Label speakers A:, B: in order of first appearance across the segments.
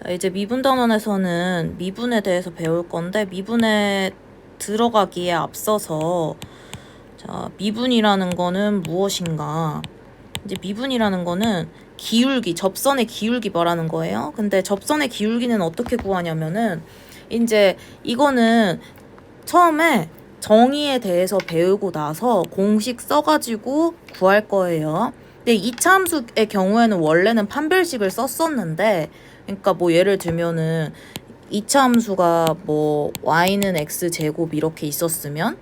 A: 이제 미분단원에서는 미분에 대해서 배울 건데, 미분에 들어가기에 앞서서 자, 미분이라는 거는 무엇인가? 이제 미분이라는 거는 기울기, 접선의 기울기 말하는 거예요. 근데 접선의 기울기는 어떻게 구하냐면은 이제 이거는 처음에 정의에 대해서 배우고 나서 공식 써가지고 구할 거예요. 근데 이차함수의 경우에는 원래는 판별식을 썼었는데, 그러니까 뭐 예를 들면은 이차함수가 뭐 y는 x제곱 이렇게 있었으면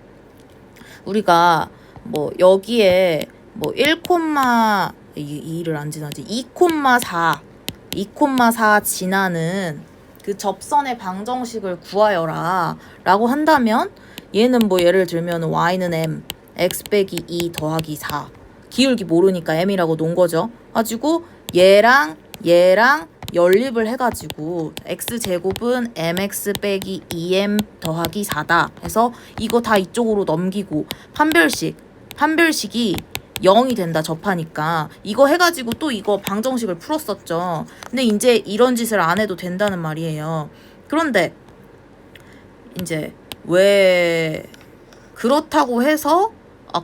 A: 우리가 뭐 여기에 뭐 1, 2를 안 지나지 2,4 지나는 그 접선의 방정식을 구하여라 라고 한다면 얘는 뭐 예를 들면 y는 m x 빼기 2 더하기 4 기울기 모르니까 m이라고 놓은 거죠. 가지고 얘랑 연립을 해가지고 x제곱은 mx 빼기 2m 더하기 4다 해서 이거 다 이쪽으로 넘기고 판별식이 0이 된다 접하니까 이거 해가지고 또 이거 방정식을 풀었었죠. 근데 이제 이런 짓을 안 해도 된다는 말이에요. 그런데 이제 왜 그렇다고 해서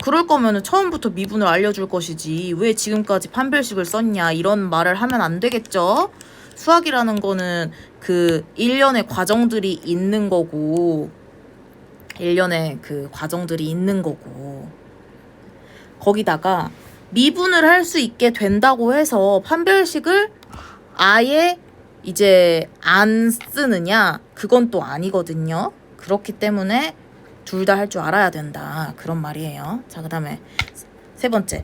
A: 그럴 거면은 처음부터 미분을 알려줄 것이지 왜 지금까지 판별식을 썼냐 이런 말을 하면 안 되겠죠. 수학이라는 거는 그 일련의 과정들이 있는 거고 거기다가 미분을 할 수 있게 된다고 해서 판별식을 아예 이제 안 쓰느냐 그건 또 아니거든요. 그렇기 때문에 둘 다 할 줄 알아야 된다 그런 말이에요. 자, 그 다음에 세 번째,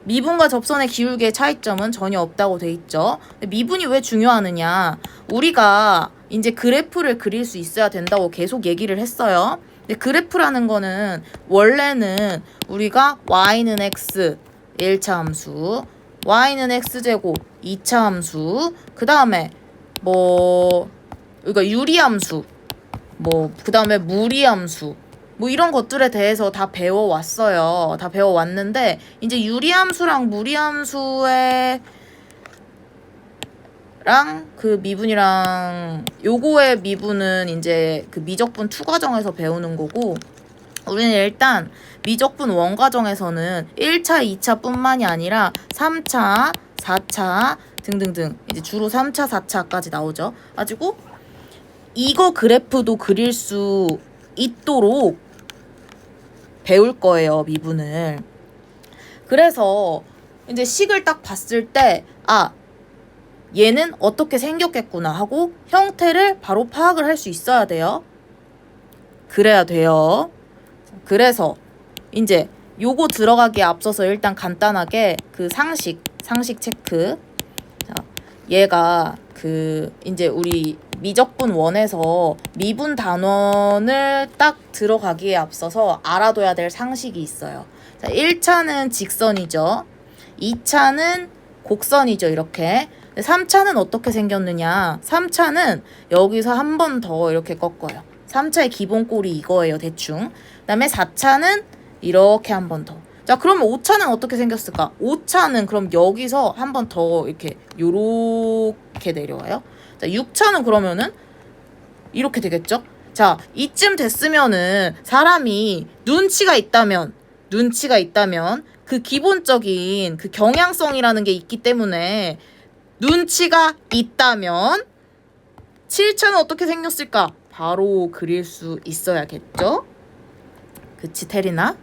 A: 미분과 접선의 기울기의 차이점은 전혀 없다고 돼 있죠. 미분이 왜 중요하느냐, 우리가 이제 그래프를 그릴 수 있어야 된다고 계속 얘기를 했어요. 근데 그래프라는 거는 원래는 우리가 y는 x 1차 함수, y는 x제곱 2차 함수, 그 다음에 뭐 그러니까 유리함수, 뭐 그 다음에 무리함수, 뭐 이런 것들에 대해서 다 배워왔어요. 다 배워왔는데 이제 유리함수랑 무리함수의 그 미분이랑 요거의 미분은 이제 그 미적분 2 과정에서 배우는 거고, 우리는 일단 미적분 1 과정에서는 1차, 2차 뿐만이 아니라 3차, 4차 등등등 이제 주로 3차, 4차까지 나오죠. 가지고 이거 그래프도 그릴 수 있도록 배울 거예요, 미분을. 그래서 이제 식을 딱 봤을 때 얘는 어떻게 생겼겠구나 하고 형태를 바로 파악을 할 수 있어야 돼요. 그래야 돼요. 그래서 이제 요거 들어가기에 앞서서 일단 간단하게 그 상식 체크. 자, 얘가 그 이제 우리 미적분 1에서 미분 단원을 딱 들어가기에 앞서서 알아둬야 될 상식이 있어요. 자, 1차는 직선이죠. 2차는 곡선이죠, 이렇게. 3차는 어떻게 생겼느냐, 3차는 여기서 한 번 더 이렇게 꺾어요. 3차의 기본 꼴이 이거예요, 대충. 그 다음에 4차는 이렇게 한 번 더. 자, 그러면 5차는 어떻게 생겼을까? 5차는 그럼 여기서 한 번 더 이렇게 요렇게 내려와요. 자, 6차는 그러면은 이렇게 되겠죠? 자, 이쯤 됐으면은 사람이 눈치가 있다면 그 기본적인 그 경향성이라는 게 있기 때문에 눈치가 있다면 7차는 어떻게 생겼을까? 바로 그릴 수 있어야겠죠? 그치, 테리나?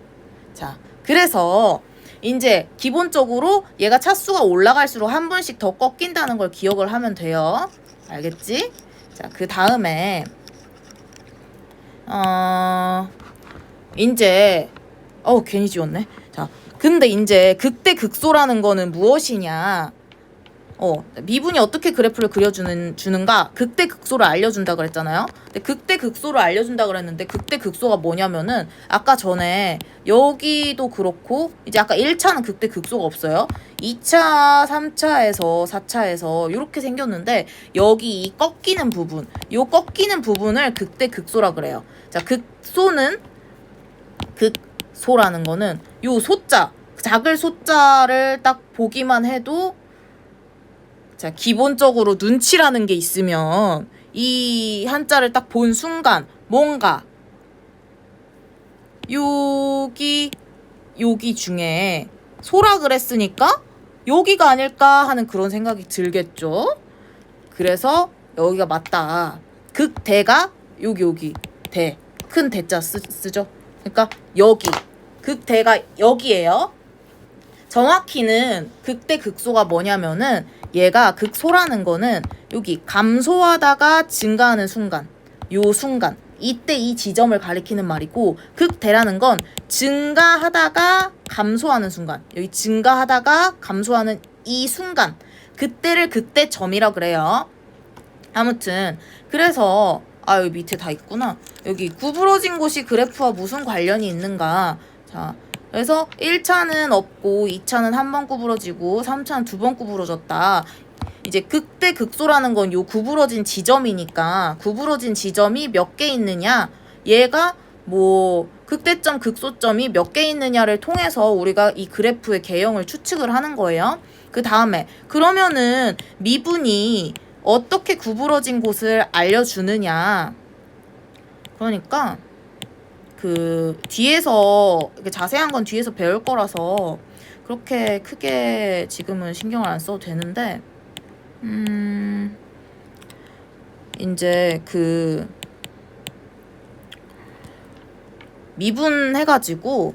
A: 자, 그래서 이제 기본적으로 얘가 차수가 올라갈수록 한 번씩 더 꺾인다는 걸 기억을 하면 돼요. 알겠지? 자, 그 다음에 이제 괜히 지웠네. 자, 근데 이제 극대 극소라는 거는 무엇이냐? 미분이 어떻게 그래프를 그려주는가? 극대 극소를 알려준다 그랬잖아요. 근데 극대 극소를 알려준다 그랬는데 극대 극소가 뭐냐면은 아까 전에 여기도 그렇고 이제 아까 1차는 극대 극소가 없어요. 2차, 3차에서 4차에서 이렇게 생겼는데 여기 이 꺾이는 부분, 요 꺾이는 부분을 극대 극소라 그래요. 자, 극소라는 거는 요 소자, 작을 소자를 딱 보기만 해도 자, 기본적으로 눈치라는 게 있으면 이 한자를 딱 본 순간 뭔가 여기 중에 소라 그랬으니까 여기가 아닐까 하는 그런 생각이 들겠죠. 그래서 여기가 맞다. 극대가 여기 대 큰 대자 쓰죠. 그러니까 여기 극대가 여기예요. 정확히는 극대 극소가 뭐냐면은 얘가 극소라는 거는 여기 감소하다가 증가하는 순간, 요 순간, 이때 이 지점을 가리키는 말이고, 극대라는 건 증가하다가 감소하는 순간, 여기 증가하다가 감소하는 이 순간, 그때를 극대점이라 그래요. 아무튼 그래서 여기 밑에 다 있구나. 여기 구부러진 곳이 그래프와 무슨 관련이 있는가. 자, 그래서 1차는 없고 2차는 한 번 구부러지고 3차는 두 번 구부러졌다. 이제 극대 극소라는 건 요 구부러진 지점이니까 구부러진 지점이 몇 개 있느냐, 얘가 뭐 극대점 극소점이 몇 개 있느냐를 통해서 우리가 이 그래프의 개형을 추측을 하는 거예요. 그 다음에 그러면은 미분이 어떻게 구부러진 곳을 알려주느냐. 그러니까 그 뒤에서 자세한 건 뒤에서 배울 거라서 그렇게 크게 지금은 신경을 안 써도 되는데, 이제 그 미분해가지고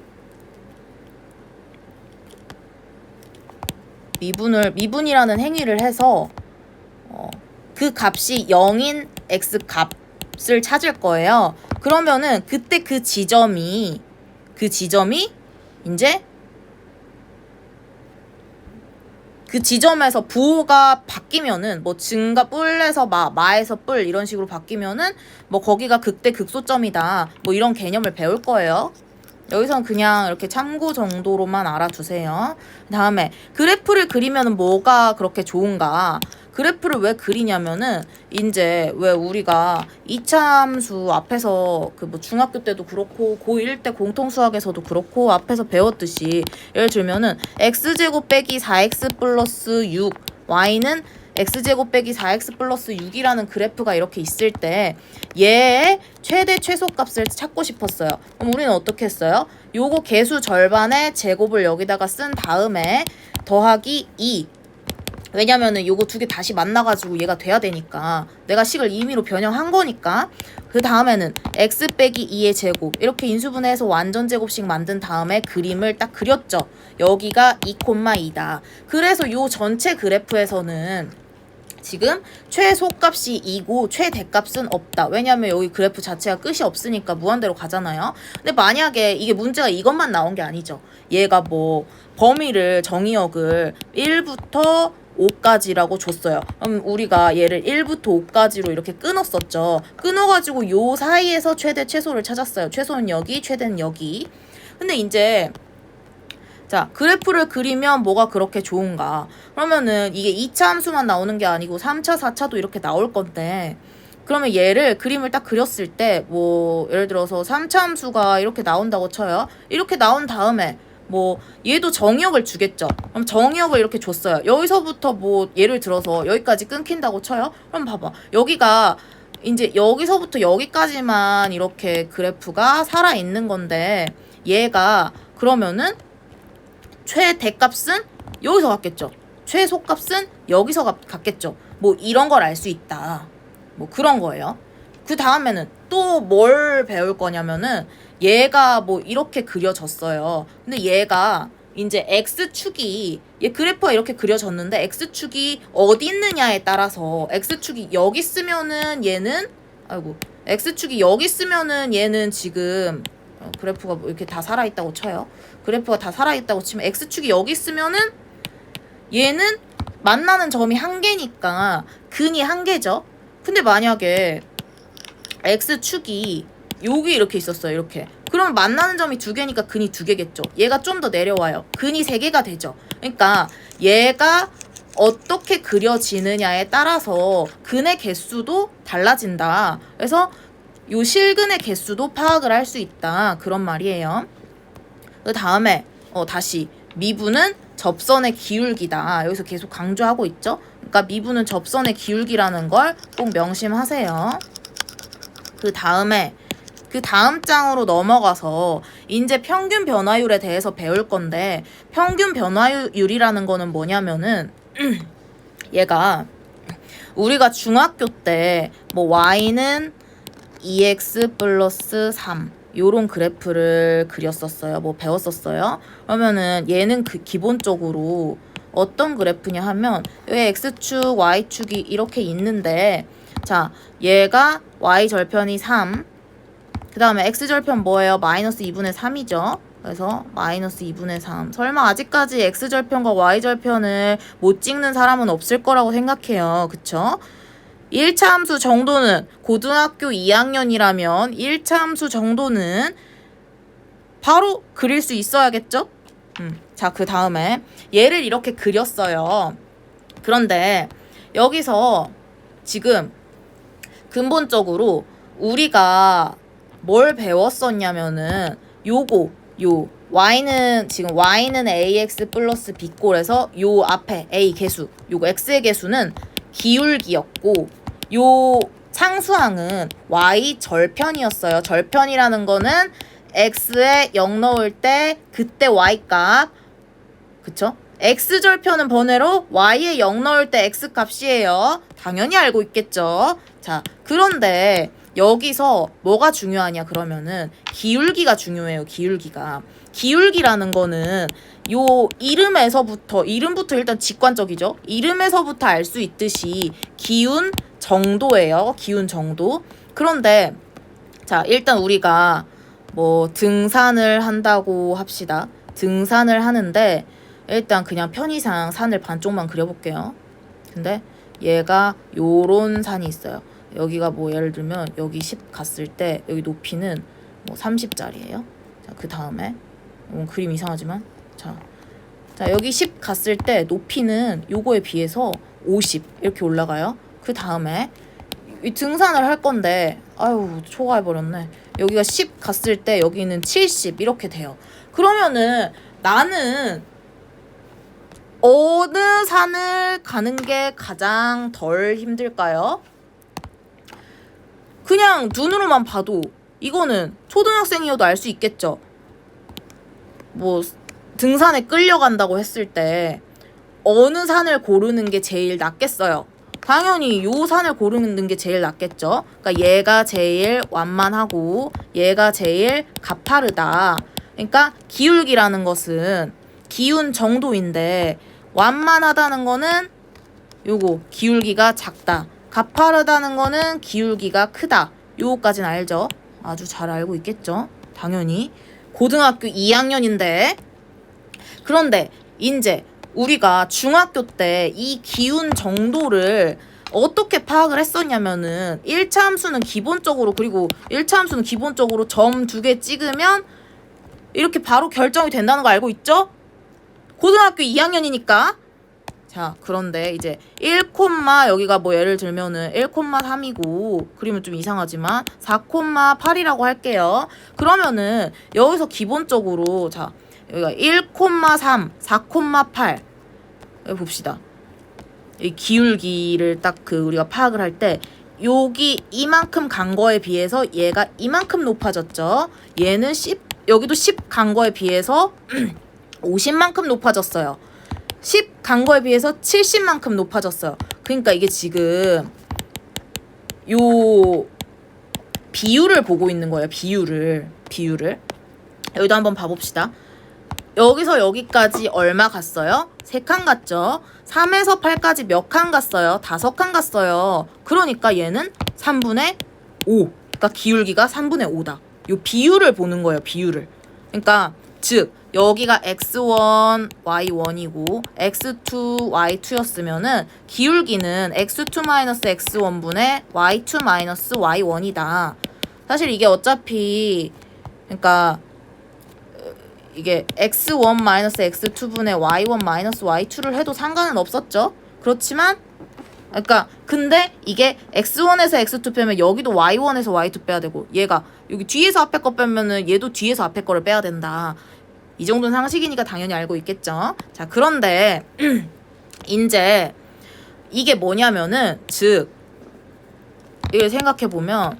A: 미분이라는 행위를 해서 그 값이 0인 x 값을 찾을 거예요. 그러면은 그때 그 지점이 이제 그 지점에서 부호가 바뀌면은 뭐 증가 뿔에서 마에서 뿔 이런 식으로 바뀌면은 뭐 거기가 극대 극소점이다, 뭐 이런 개념을 배울 거예요. 여기선 그냥 이렇게 참고 정도로만 알아두세요. 다음에 그래프를 그리면 뭐가 그렇게 좋은가? 그래프를 왜 그리냐면은 이제 왜 우리가 이차함수 앞에서 그 뭐 중학교 때도 그렇고 고1 때 공통수학에서도 그렇고 앞에서 배웠듯이, 예를 들면은 x제곱 빼기 4x 플러스 6 y는 x제곱 빼기 4x 플러스 6이라는 그래프가 이렇게 있을 때 얘의 최대 최소값을 찾고 싶었어요. 그럼 우리는 어떻게 했어요? 요거 개수 절반의 제곱을 여기다가 쓴 다음에 더하기 2. 왜냐면은 요거 두 개 다시 만나가지고 얘가 돼야 되니까, 내가 식을 임의로 변형한 거니까. 그 다음에는 x 빼기 2의 제곱 이렇게 인수분해해서 완전 제곱식 만든 다음에 그림을 딱 그렸죠. 여기가 2,2다. 그래서 요 전체 그래프에서는 지금 최소값이 2고 최대값은 없다. 왜냐면 여기 그래프 자체가 끝이 없으니까 무한대로 가잖아요. 근데 만약에 이게 문제가 이것만 나온 게 아니죠. 얘가 뭐 범위를 정의역을 1부터 5까지라고 줬어요. 그럼 우리가 얘를 1부터 5까지로 이렇게 끊었었죠. 끊어가지고 요 사이에서 최대 최소를 찾았어요. 최소는 여기, 최대는 여기. 근데 이제 자, 그래프를 그리면 뭐가 그렇게 좋은가? 그러면은 이게 2차 함수만 나오는 게 아니고 3차, 4차도 이렇게 나올 건데, 그러면 얘를 그림을 딱 그렸을 때 뭐 예를 들어서 3차 함수가 이렇게 나온다고 쳐요. 이렇게 나온 다음에 뭐 얘도 정의역을 주겠죠. 그럼 정의역을 이렇게 줬어요. 여기서부터 뭐 예를 들어서 여기까지 끊긴다고 쳐요. 그럼 봐봐. 여기가 이제 여기서부터 여기까지만 이렇게 그래프가 살아있는 건데, 얘가 그러면은 최대값은 여기서 같겠죠. 최소값은 여기서 같겠죠. 뭐 이런 걸 알 수 있다. 뭐 그런 거예요. 그 다음에는 또 뭘 배울 거냐면은 얘가 뭐 이렇게 그려졌어요. 근데 얘가 이제 x축이, 얘 그래프가 이렇게 그려졌는데 x축이 어디 있느냐에 따라서, x축이 여기 쓰면은 얘는 x축이 여기 쓰면은 얘는 지금 그래프가 뭐 이렇게 다 살아있다고 쳐요. 그래프가 다 살아있다고 치면 x축이 여기 있으면은 얘는 만나는 점이 한 개니까 근이 한 개죠. 근데 만약에 x축이 여기 이렇게 있었어요. 이렇게. 그러면 만나는 점이 두 개니까 근이 두 개겠죠. 얘가 좀 더 내려와요. 근이 세 개가 되죠. 그러니까 얘가 어떻게 그려지느냐에 따라서 근의 개수도 달라진다. 그래서 요 실근의 개수도 파악을 할 수 있다. 그런 말이에요. 그 다음에 다시 미분은 접선의 기울기다. 여기서 계속 강조하고 있죠. 그러니까 미분은 접선의 기울기라는 걸 꼭 명심하세요. 그 다음 장으로 넘어가서 이제 평균 변화율에 대해서 배울 건데, 평균 변화율이라는 거는 뭐냐면은 얘가 우리가 중학교 때 뭐 y는 2x 플러스 3 요런 그래프를 그렸었어요. 뭐 배웠었어요. 그러면은 얘는 기본적으로 어떤 그래프냐 하면 여기 x축, y축이 이렇게 있는데, 자, 얘가 y절편이 3, 그 다음에 x절편 뭐예요? 마이너스 2분의 3이죠. 그래서 마이너스 2분의 3. 설마 아직까지 x절편과 y절편을 못 찍는 사람은 없을 거라고 생각해요. 그쵸? 1차 함수 정도는 고등학교 2학년이라면 1차 함수 정도는 바로 그릴 수 있어야겠죠? 자, 그 다음에 얘를 이렇게 그렸어요. 그런데 여기서 지금 근본적으로 우리가 뭘 배웠었냐면은 y는 ax 플러스 b꼴에서 요 앞에 a 개수, 요거 x의 개수는 기울기였고, 요 상수항은 y 절편이었어요. 절편이라는 거는 x에 0 넣을 때 그때 y 값, 그쵸? x절편은 번외로 y에 0 넣을 때 x 값이에요. 당연히 알고 있겠죠? 자, 그런데 여기서 뭐가 중요하냐 그러면은 기울기가 중요해요. 기울기라는 거는 요 이름부터 일단 직관적이죠. 이름에서부터 알 수 있듯이 기운 정도예요. 기운 정도. 그런데 자, 일단 우리가 뭐 등산을 한다고 합시다. 등산을 하는데 일단 그냥 편의상 산을 반쪽만 그려볼게요. 근데 얘가 요런 산이 있어요. 여기가 뭐 예를 들면 여기 10 갔을 때 여기 높이는 뭐 30짜리예요. 자, 그 다음에 그림 이상하지만 자 여기 10 갔을 때 높이는 요거에 비해서 50 이렇게 올라가요. 그 다음에 이 등산을 할 건데 아유 초과해버렸네. 여기가 10 갔을 때 여기는 70 이렇게 돼요. 그러면은 나는 어느 산을 가는 게 가장 덜 힘들까요? 그냥 눈으로만 봐도 이거는 초등학생이어도 알 수 있겠죠. 뭐 등산에 끌려간다고 했을 때 어느 산을 고르는 게 제일 낫겠어요? 당연히 요 산을 고르는 게 제일 낫겠죠. 그러니까 얘가 제일 완만하고 얘가 제일 가파르다. 그러니까 기울기라는 것은 기운 정도인데 완만하다는 거는 요거 기울기가 작다. 가파르다는 거는 기울기가 크다. 요거까지는 알죠? 아주 잘 알고 있겠죠? 당연히 고등학교 2학년인데, 그런데 이제 우리가 중학교 때 이 기운 정도를 어떻게 파악을 했었냐면은 1차 함수는 기본적으로, 그리고 1차 함수는 기본적으로 점 2개 찍으면 이렇게 바로 결정이 된다는 거 알고 있죠? 고등학교 2학년이니까. 자, 그런데 이제 1, 여기가 뭐 예를 들면은 1,3이고 그리면 좀 이상하지만 4,8이라고 할게요. 그러면은 여기서 기본적으로 자, 여기가 1,3, 4,8 여기 봅시다. 이 기울기를 딱 우리가 파악을 할 때 여기 이만큼 간 거에 비해서 얘가 이만큼 높아졌죠. 얘는 10, 여기도 10 간 거에 비해서 50만큼 높아졌어요. 10 간 거에 비해서 70만큼 높아졌어요. 그러니까 이게 지금 요 비율을 보고 있는 거예요. 비율을. 여기도 한번 봐봅시다. 여기서 여기까지 얼마 갔어요? 3칸 갔죠? 3에서 8까지 몇 칸 갔어요? 5칸 갔어요. 그러니까 얘는 3분의 5. 그러니까 기울기가 3분의 5다. 요 비율을 보는 거예요. 비율을. 그러니까 즉 여기가 x1, y1이고 x2, y2였으면은 기울기는 x2-x1분의 y2-y1이다. 사실 이게 어차피 그러니까 이게 x1-x2분의 y1-y2를 해도 상관은 없었죠. 그렇지만 그러니까 근데 이게 x1에서 x2 빼면 여기도 y1에서 y2 빼야 되고 얘가 여기 뒤에서 앞에 거 빼면은 얘도 뒤에서 앞에 거를 빼야 된다. 이 정도는 상식이니까 당연히 알고 있겠죠. 자, 그런데 이제 이게 뭐냐면은 즉 이걸 생각해보면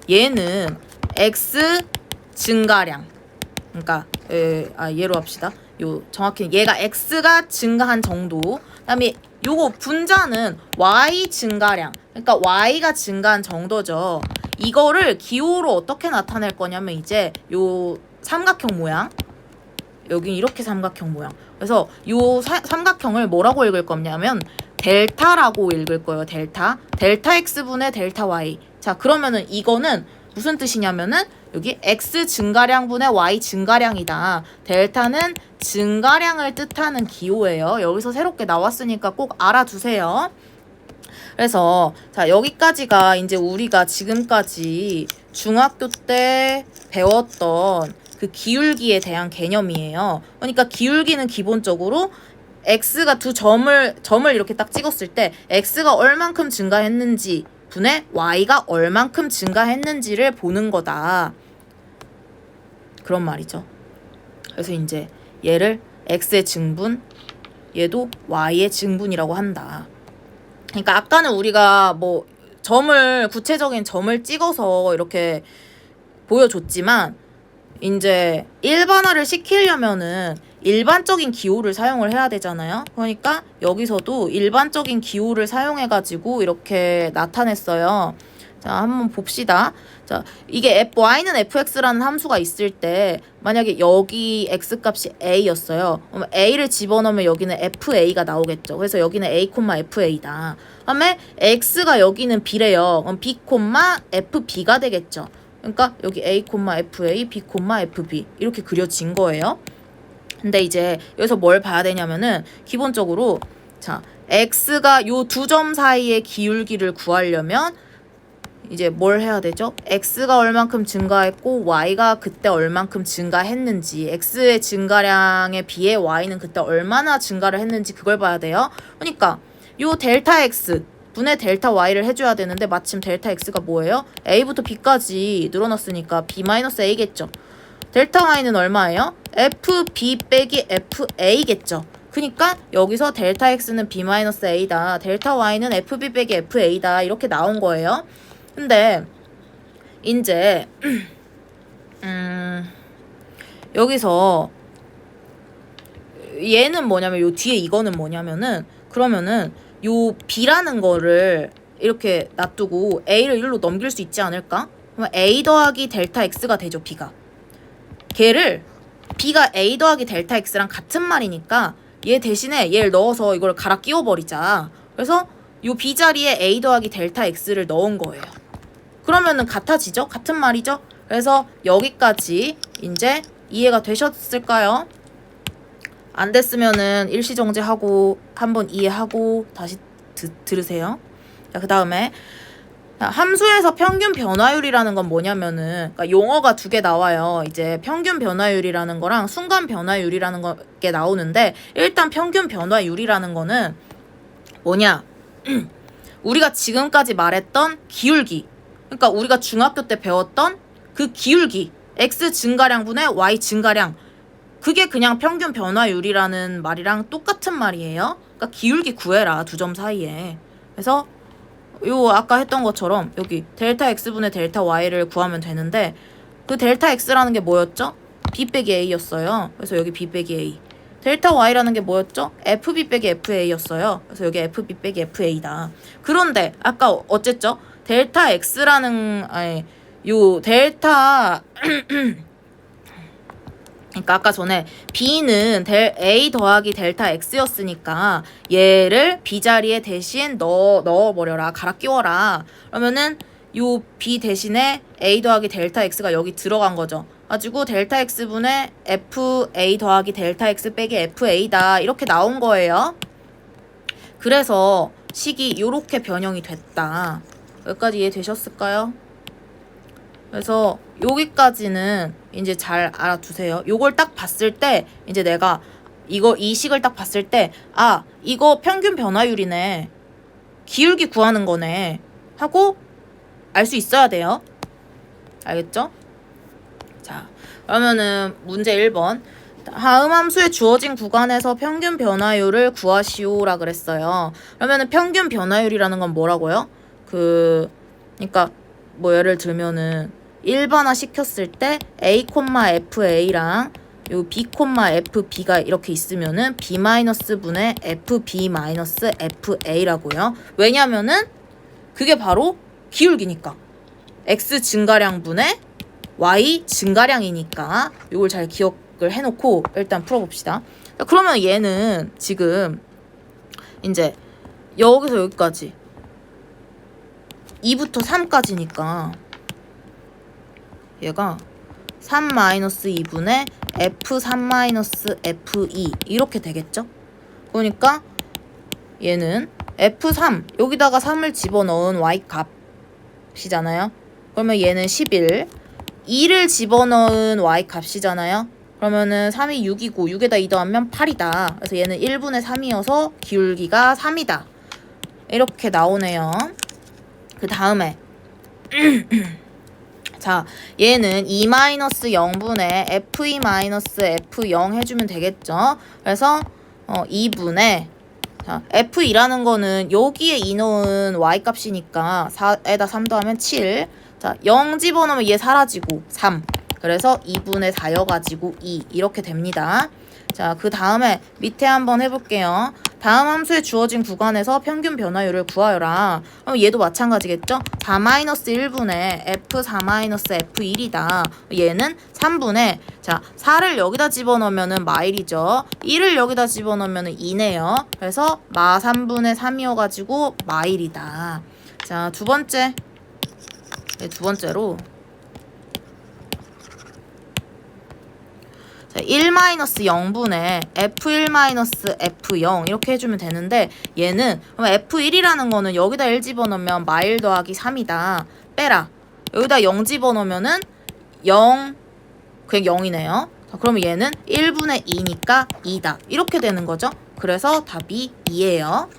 A: 얘는 x 증가량, 그러니까 얘로 합시다. 요 정확히 얘가 x가 증가한 정도. 그다음에 요거 분자는 y 증가량, 그러니까 y가 증가한 정도죠. 이거를 기호로 어떻게 나타낼 거냐면 이제 요 삼각형 모양, 여기 이렇게 삼각형 모양. 그래서 요 삼각형을 뭐라고 읽을 거냐면 델타라고 읽을 거예요. 델타 x분의 델타 y. 자, 그러면은 이거는 무슨 뜻이냐면은 여기 x 증가량분의 y 증가량이다. 델타는 증가량을 뜻하는 기호예요. 여기서 새롭게 나왔으니까 꼭 알아두세요. 그래서 자, 여기까지가 이제 우리가 지금까지 중학교 때 배웠던 그 기울기에 대한 개념이에요. 그러니까 기울기는 기본적으로 x가 두 점을 이렇게 딱 찍었을 때 x가 얼만큼 증가했는지 분의 y가 얼만큼 증가했는지를 보는 거다. 그런 말이죠. 그래서 이제 얘를 x의 증분, 얘도 y의 증분이라고 한다. 그러니까 아까는 우리가 뭐 구체적인 점을 찍어서 이렇게 보여줬지만 이제 일반화를 시키려면은 일반적인 기호를 사용을 해야 되잖아요. 그러니까 여기서도 일반적인 기호를 사용해가지고 이렇게 나타냈어요. 자, 한번 봅시다. 자, 이게 y는 fx라는 함수가 있을 때 만약에 여기 x값이 a였어요. 그럼 a를 집어넣으면 여기는 fa가 나오겠죠. 그래서 여기는 a, fa다. 그다음에 x가 여기는 b래요. 그럼 b, fb가 되겠죠. 그러니까 여기 a, fa, b, fb 이렇게 그려진 거예요. 근데 이제 여기서 뭘 봐야 되냐면은 기본적으로 자, x가 요 두 점 사이의 기울기를 구하려면 이제 뭘 해야 되죠? x가 얼만큼 증가했고 y가 그때 얼만큼 증가했는지, x의 증가량에 비해 y는 그때 얼마나 증가를 했는지 그걸 봐야 돼요. 그러니까 요 델타 x 분의 델타 y를 해줘야 되는데 마침 델타 x가 뭐예요? a부터 b까지 늘어났으니까 b-a겠죠. 델타 y는 얼마예요? fb 빼기 fa겠죠. 그니까 여기서 델타 x는 b-a다. 델타 y는 fb 빼기 fa다. 이렇게 나온 거예요. 근데 이제 여기서 얘는 뭐냐면 요 뒤에 이거는 뭐냐면은 그러면은 요 b라는 거를 이렇게 놔두고 a를 1로 넘길 수 있지 않을까? 그러면 a 더하기 델타 x가 되죠. b가 걔를 b가 a 더하기 델타 x랑 같은 말이니까 얘 대신에 얘를 넣어서 이걸 갈아 끼워버리자. 그래서 요 b 자리에 a 더하기 델타 x를 넣은 거예요. 그러면은 같아지죠? 같은 말이죠? 그래서 여기까지 이제 이해가 되셨을까요? 안 됐으면은 일시정지하고 한번 이해하고 다시 들으세요. 자, 그 다음에 함수에서 평균 변화율이라는 건 뭐냐면은 그러니까 용어가 두 개 나와요. 이제 평균 변화율이라는 거랑 순간 변화율이라는 게 나오는데 일단 평균 변화율이라는 거는 뭐냐? 우리가 지금까지 말했던 기울기, 그러니까 우리가 중학교 때 배웠던 그 기울기 x 증가량분의 y 증가량, 그게 그냥 평균 변화율이라는 말이랑 똑같은 말이에요. 그러니까 기울기 구해라, 두 점 사이에. 그래서 요 아까 했던 것처럼 여기 델타 x분의 델타 y를 구하면 되는데 그 델타 x라는 게 뭐였죠? b 빼기 a였어요. 그래서 여기 b 빼기 a. 델타 y라는 게 뭐였죠? fb 빼기 fa였어요. 그래서 여기 fb 빼기 fa다. 그런데 아까 어쨌죠? 델타 x라는 요 델타 그러니까 아까 전에 b는 a 더하기 델타 x였으니까 얘를 b 자리에 대신 넣어버려라. 갈아 끼워라. 그러면은 요 b 대신에 a 더하기 델타 x가 여기 들어간 거죠. 가지고 델타 x분의 fa 더하기 델타 x 빼기 fa다. 이렇게 나온 거예요. 그래서 식이 요렇게 변형이 됐다. 여기까지 이해되셨을까요? 그래서 여기까지는 이제 잘 알아두세요. 요걸 딱 봤을 때 이제 내가 이 식을 딱 봤을 때 아, 이거 평균 변화율이네, 기울기 구하는 거네 하고 알 수 있어야 돼요. 알겠죠? 자, 그러면은 문제 1번 다음 함수에 주어진 구간에서 평균 변화율을 구하시오라 그랬어요. 그러면은 평균 변화율이라는 건 뭐라고요? 그러니까 뭐 예를 들면은 일반화 시켰을 때 a, fa랑 요 b, fb가 이렇게 있으면은 b-분의 fb-fa라고요. 왜냐면은 그게 바로 기울기니까. x 증가량분의 y 증가량이니까 요걸 잘 기억을 해놓고 일단 풀어봅시다. 그러면 얘는 지금 이제 여기서 여기까지 2부터 3까지니까 얘가 3-2분의 f3-fe 이렇게 되겠죠? 그러니까 얘는 f3 여기다가 3을 집어넣은 y 값이잖아요. 그러면 얘는 11 2를 집어넣은 y 값이잖아요. 그러면은 3이 6이고 6에다 2 더하면 8이다. 그래서 얘는 1분의 3이어서 기울기가 3이다. 이렇게 나오네요. 그 다음에 자, 얘는 2-0분의 fe-f0 해주면 되겠죠. 그래서 2분의 자, f2라는 거는 여기에 2 넣은 y 값이니까 4에다 3 더하면 7. 자, 0 집어넣으면 얘 사라지고 3. 그래서 2분의 4여가지고 2 이렇게 됩니다. 자, 그 다음에 밑에 한번 해볼게요. 다음 함수에 주어진 구간에서 평균 변화율을 구하여라. 그럼 얘도 마찬가지겠죠? 4-1분의 f4-f1이다. 얘는 3분의 자 4를 여기다 집어넣으면 마일이죠. 1을 여기다 집어넣으면 2네요. 그래서 마 3분의 3이어가지고 마일이다. 자, 두 번째. 네, 두 번째로 자, 1-0분의 f1-f0 이렇게 해주면 되는데 얘는 그럼 f1이라는 거는 여기다 1 집어넣으면 마일 더하기 3이다. 빼라. 여기다 0 집어넣으면은 0 그냥 0이네요. 자, 그러면 얘는 1분의 2니까 2다. 이렇게 되는 거죠. 그래서 답이 2예요.